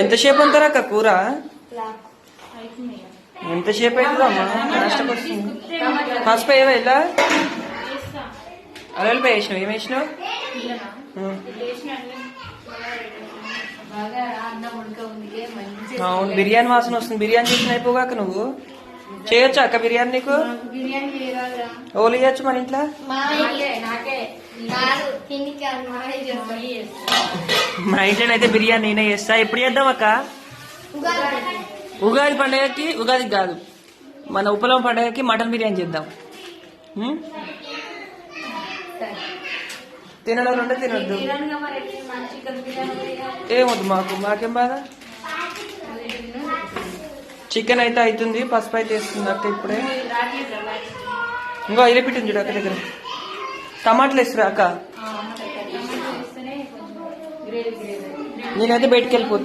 ఎంతసేపు అంటారా అక్క కూర? ఎంతసేపు అవుతుందమ్మా? కష్టం వస్తుంది. పసుపు ఏవో ఇలా అరవై వేసినావు. ఏం వేసినావు? అవును, బిర్యానీ వాసన వస్తుంది. బిర్యానీ చేసిన అయిపోగాక నువ్వు చేయొచ్చా అక్క బిర్యానీ? నీకు ఓలు చేయొచ్చు మన ఇంట్లో. మా ఇంట్లోనైతే బిర్యానీ నేనే చేస్తా. ఎప్పుడు చేద్దాం అక్క? ఉగాది పండుగకి. ఉగాదికి కాదు, మన ఉపలం పండుగకి మటన్ బిర్యానీ చేద్దాం. తినడం ఉంటే తినొద్దు. ఏమొద్దు మాకేం బాధ. చికెన్ అయితే అవుతుంది, పసుపు అయితే వేస్తుంది అక్క ఇప్పుడే. ఇంకో ఐదు పెట్టింది చూడు అక్క దగ్గర. టమాటాలు వేస్తురా అక్క? నేనైతే బయటికి వెళ్ళిపోతున్నా.